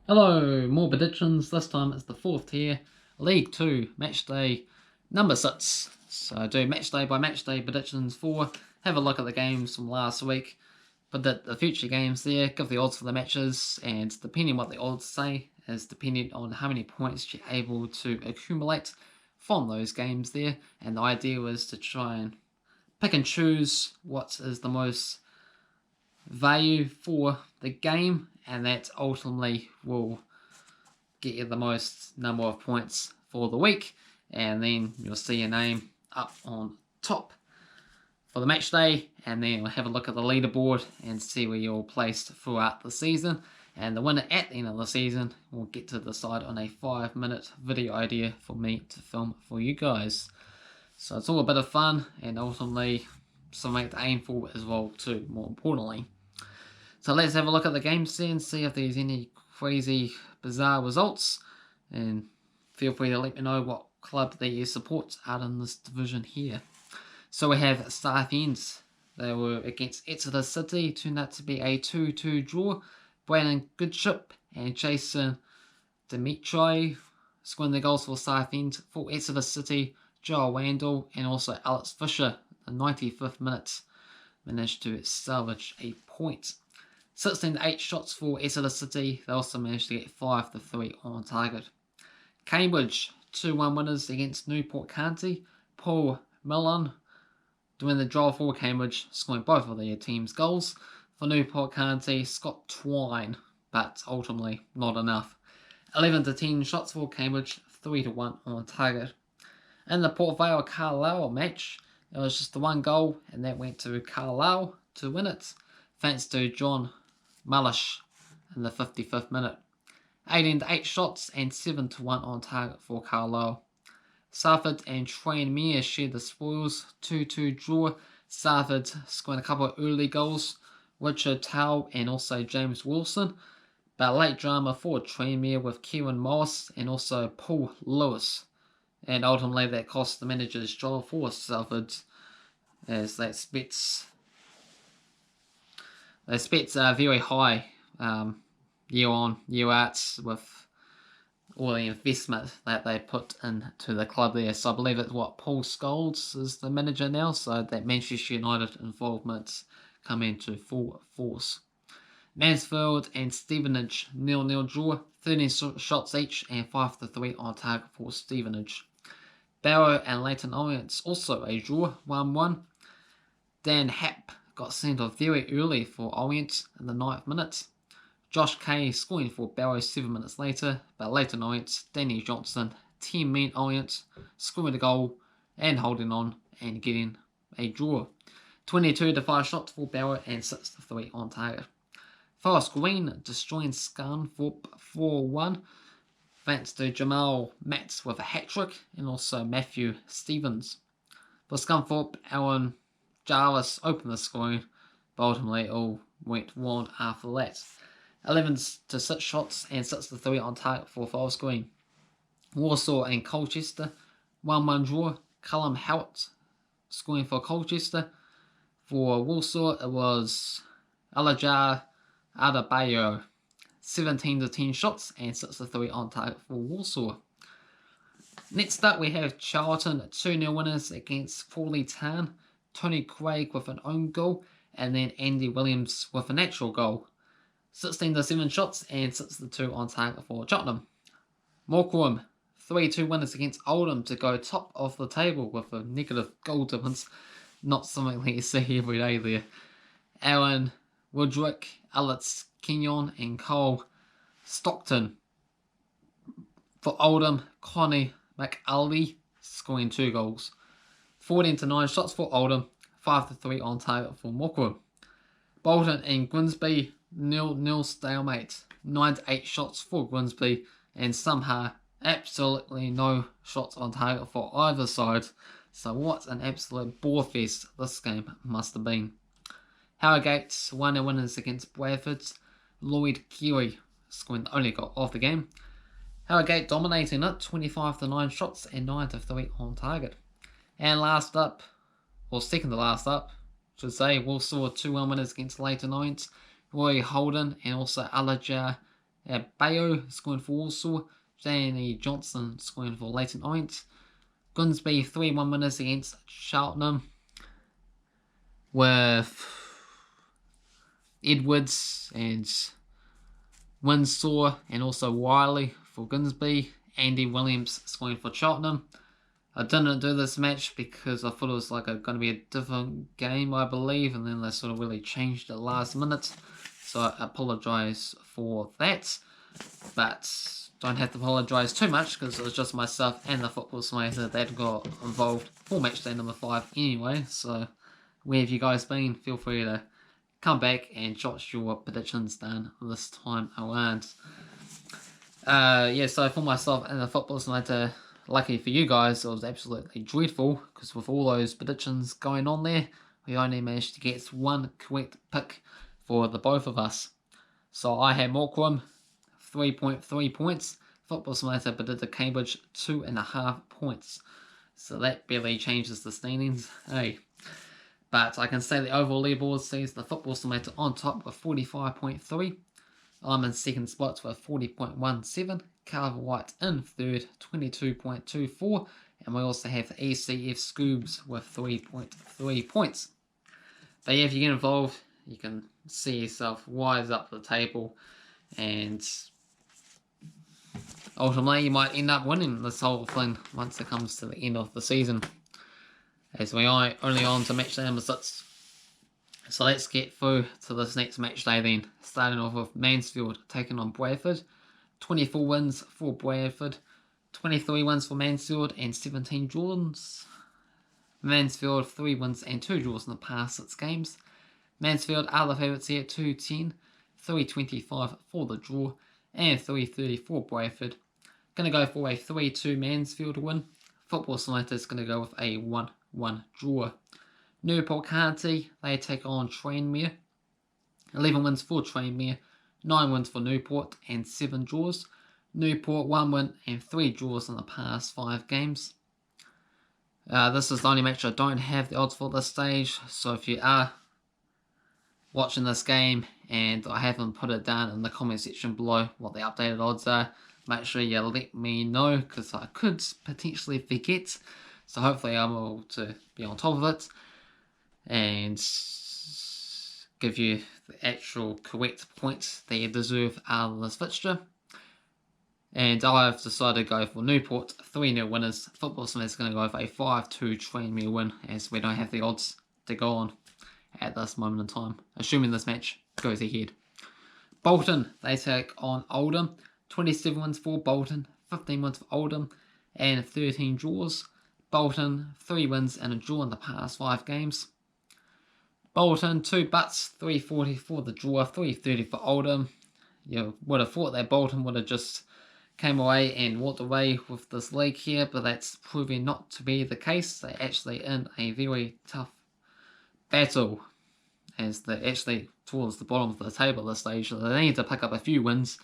Hello, more predictions. This time it's the 4th tier, League 2, Matchday number 6. So do matchday by matchday predictions for, have a look at the games from last week, predict the future games there, give the odds for the matches, and depending on what the odds say, is depending on how many points you're able to accumulate from those games there. And the idea was to try and pick and choose what is the most value for the game, and that ultimately will get you the most number of points for the week, and then you'll see your name up on top for the match day, and then we'll have a look at the leaderboard and see where you're placed throughout the season. And the winner at the end of the season will get to decide on a 5-minute video idea for me to film for you guys. So it's all a bit of fun and ultimately something to aim for as well too, more importantly. So let's have a look at the games then, see if there's any crazy, bizarre results, and feel free to let me know what club that you support out in this division here. So we have Southend. They were against Exeter City, turned out to be a 2-2 draw. Brandon Goodship and Jason Dimitri scoring the goals for Southend. For Exeter City, Joel Wandel and also Alex Fisher, the 95th minute, managed to salvage a point. 16-8 shots for Exeter City. They also managed to get 5-3 on target. Cambridge, 2-1 winners against Newport County. Paul Millen doing the draw for Cambridge, scoring both of their team's goals. For Newport County, Scott Twine, but ultimately not enough. 11-10 shots for Cambridge, 3-1 on target. In the Port Vale Carlisle match, it was just the one goal, and that went to Carlisle to win it, thanks to John Mullish in the 55th minute. 18-8 shots and 7-1 on target for Carlisle. Salford and Tranmere shared the spoils, 2-2 draw. Salford scoring a couple of early goals, Richard Towell and also James Wilson, but late drama for Tranmere with Kieran Morris and also Paul Lewis, and ultimately that cost the manager's job for Salford, as that spits are very high year on, year out, with all the investment that they put into the club there. So I believe it's Paul Scholes is the manager now, so that Manchester United involvement come into full force. Mansfield and Stevenage 0-0 draw, 13 shots each and 5-3 on target for Stevenage. Barrow and Leyton Orient also a draw, 1-1. Dan Happ got sent off very early for Orient in the 9th minute. Josh Kay scoring for Barrow 7 minutes later, but Leyton Orient, Danny Johnson, 10 men Orient, scoring a goal and holding on and getting a draw. 22-5 shots for Barrow and 6-3 on target. Forest Green destroying Scunthorpe 4-1, thanks to Jamal Matz with a hat-trick and also Matthew Stevens. For Scunthorpe, Alan Jarvis opened the scoring, but ultimately it all went wrong after that. 11-6 shots and 6-3 on target for Forest Green. Warsaw and Colchester, 1-1 draw. Callum Howard scoring for Colchester. For Warsaw, it was Alajar Adebayo, 17-10 shots and 6-3 on target for Warsaw. Next up, we have Charlton 2-0 winners against Crawley Town. Tony Craig with an own goal, and then Andy Williams with a natural goal. 16-7 shots and 6-2 on target for Cheltenham. Morecambe 3-2 winners against Oldham to go top of the table with a negative goal difference. Not something that you see every day there. Aaron Woodrick, Alex Kenyon and Cole Stockton. For Oldham, Connie McAlvey scoring 2 goals. 14-9 shots for Oldham, 5-3 on target for Morecambe. Bolton and Grimsby 0-0 stalemate. 9-8 shots for Grimsby, and somehow absolutely no shots on target for either side. So what an absolute bore fest this game must have been. Harrogate 1-0 winners against Bradford. Lloyd Keary scoring the only goal of the game. Harrogate dominating it, 25-9 shots and 9-3 on target. And last up, or second to last up, should say, Walsall 2-1 winners against Leyton Orient. Roy Holden and also Alajar Bayo scoring for Walsall. Danny Johnson scoring for Leighton Orient. Gunsby 3-1 winners against Cheltenham, with Edwards and Windsor and also Wiley for Gunsby. Andy Williams scoring for Cheltenham. I didn't do this match because I thought it was like going to be a different game, I believe, and then they sort of really changed at last minute. So I apologise for that, but don't have to apologise too much because it was just myself and the football simulator that got involved for matchday number 5 anyway. So where have you guys been? Feel free to come back and jot your predictions down this time around. So for myself and the football simulator, lucky for you guys, it was absolutely dreadful because with all those predictions going on there, we only managed to get one correct pick for the both of us. So I had Morecambe 3.3 points. Football simulator predicted Cambridge 2.5 points. So that barely changes the standings, hey. But I can say the overall leaderboard sees the football simulator on top with 45.3. I'm in second spot with 40.17. Cavan Wright in third, 22.24. And we also have the ECF Scoobs with 3.3 points. But yeah, if you get involved, you can see yourself rise up the table, and ultimately you might end up winning this whole thing once it comes to the end of the season, as we are only on to match day number 6. So let's get through to this next match day then, starting off with Mansfield taking on Bradford. 24 wins for Bradford, 23 wins for Mansfield and 17 draws. Mansfield 3 wins and 2 draws in the past 6 games. Mansfield are the favourites here at 210, 325 for the draw, and 330 for Bradford. Going to go for a 3-2 Mansfield win. Football simulator is going to go with a 1-1 draw. Newport County, they take on Tranmere. 11 wins for Tranmere, 9 wins for Newport, and 7 draws. Newport 1 win and 3 draws in the past 5 games. This is the only match I don't have the odds for this stage, so if you are watching this game and I haven't put it down in the comment section below what the updated odds are, make sure you let me know because I could potentially forget. So hopefully I'm able to be on top of it and give you the actual correct points that you deserve out of this fixture. And I've decided to go for Newport 3-0 winners. Football Simulator is going to go with a 5-2 Tranmere win, as we don't have the odds to go on at this moment in time, assuming this match goes ahead. Bolton, they take on Oldham. 27 wins for Bolton, 15 wins for Oldham, and 13 draws. Bolton 3 wins and a draw in the past 5 games. Bolton 2 butts, 340 for the draw, 330 for Oldham. You would have thought that Bolton would have just came away and walked away with this league here, but that's proving not to be the case. They're actually in a very tough battle, as they're actually towards the bottom of the table at this stage, so they need to pick up a few wins.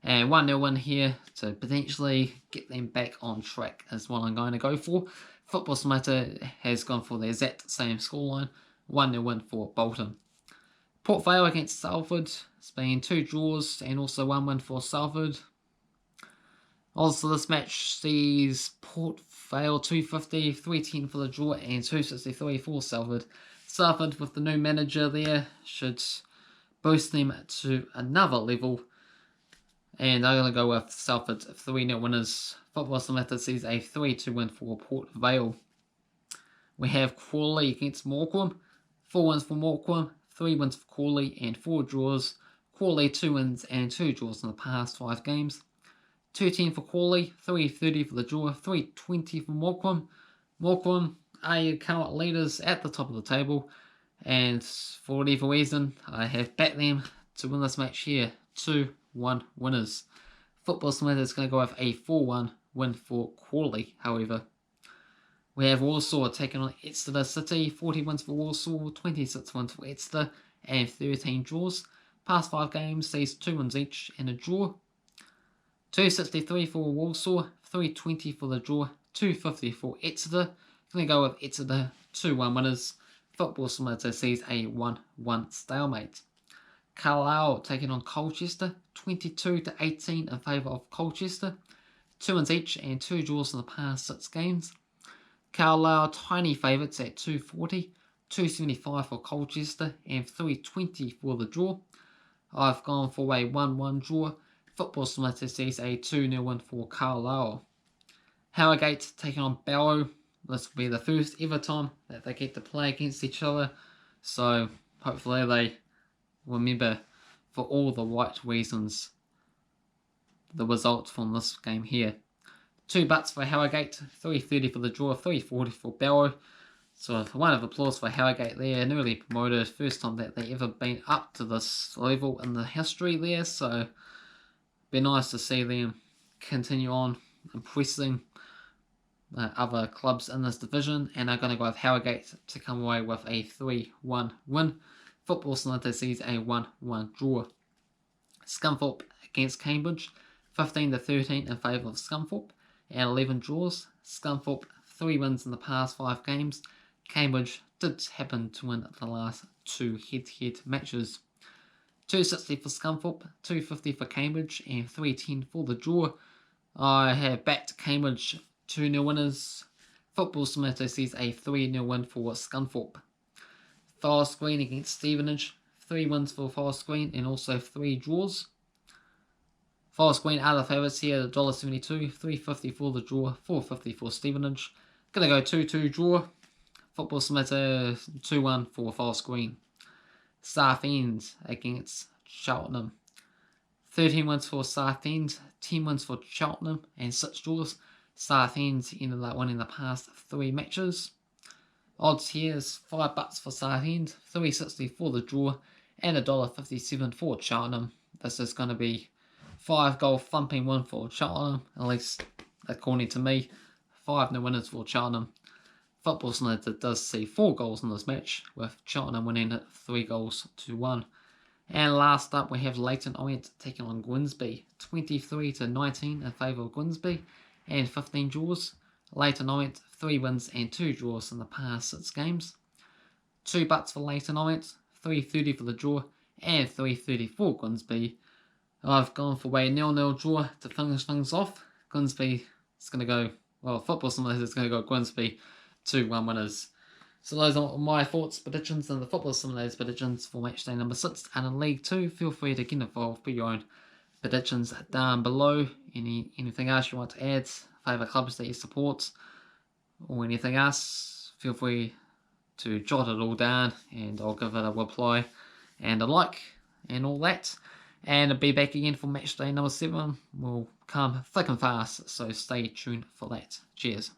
And 1-0 win here to potentially get them back on track is what I'm going to go for. Football Simulator has gone for the exact same scoreline, 1-0 win for Bolton. Port Vale against Salford, it's been 2 draws and also 1 win for Salford. Also, this match sees Port Vale 250, 310 for the draw and 263 for Salford. Salford, with the new manager there, should boost them to another level. And I'm going to go with Salford 3-0 winners. Football Simulator sees a 3-2 win for Port Vale. We have Crawley against Morecambe. 4 wins for Morecambe, 3 wins for Crawley and 4 draws. Crawley 2 wins and 2 draws in the past 5 games. 210 for Crawley, 330 for the draw, 320 for Morecambe. Morecambe are your current leaders at the top of the table, and for whatever reason, I have backed them to win this match here. 2-1 winners. Football Simulator is going to go with a 4-1 win for Crawley, however. We have Walsall taking on Exeter City. 40 wins for Walsall, 26 wins for Exeter, and 13 draws. Past 5 games sees 2 wins each and a draw. 263 for Walsall, 320 for the draw, 250 for Exeter. Going to go with Exeter 2-1 winners. Football Simulator sees a 1-1 stalemate. Carlisle taking on Colchester, 22-18 in favour of Colchester. 2 wins each and 2 draws in the past 6 games. Carlisle tiny favourites at 2.40, 2.75 for Colchester and 3.20 for the draw. I've gone for a 1-1 draw. Football Simulator sees a 2-0 win for Carlisle. Harrogate taking on Barrow. This will be the first ever time that they get to play against each other. So hopefully they remember for all the right reasons the results from this game here. 2 butts for Harrogate, 3.30 for the draw, 3.40 for Barrow. So a round of applause for Harrogate there, newly promoted, first time that they ever been up to this level in the history there. So be nice to see them continue on impressing other clubs in this division, and I'm going to go with Harrogate to come away with a 3-1 win. Football Simulator sees a 1-1 draw. Scunthorpe against Cambridge, 15-13 in favour of Scunthorpe, and 11 draws. Scunthorpe 3 wins in the past 5 games. Cambridge did happen to win the last 2 head-to-head matches. 2.60 for Scunthorpe, 2.50 for Cambridge, and 3.10 for the draw. I have backed Cambridge 2-0 winners. Football Simulator sees a 3-0 win for Scunthorpe. Forest Green against Stevenage, 3 wins for Forest Green and also 3 draws. Forest Green are the favourites here, $1.72, 3.50 for the draw, 4.50 for Stevenage. Gonna go 2-2 draw. Football Simulator 2-1 for Forest Green. Southend against Cheltenham, 13 wins for Southend, 10 wins for Cheltenham and 6 draws. Southend ended up winning the past 3 matches. Odds here is 5 bucks for Southend, 3.60 for the draw, and $1.57 for Cheltenham. This is going to be 5-goal thumping win for Cheltenham, at least according to me. 5-0 winners for Cheltenham. Football Simulator does see 4 goals in this match, with Cheltenham winning 3-1. And last up we have Leyton Orient taking on Grimsby, 23-19 in favour of Grimsby, and 15 draws. Leyton Orient 3 wins and 2 draws in the past 6 games. 2 butts for Leyton Orient, 3.30 for the draw, and 3.30 for Grimsby. I've gone for a 0-0 draw to finish things off. Grimsby is going to go, well, Football Simulator is going to go Grimsby 2-1 winners. So those are my thoughts, predictions, and the Football Simulator's predictions for Matchday number 6 and in League 2. Feel free to get involved with your own predictions down below. Anything else you want to add, favourite clubs that you support, or anything else, feel free to jot it all down and I'll give it a reply and a like and all that. And I'll be back again for Matchday number 7. Will come thick and fast, so stay tuned for that. Cheers.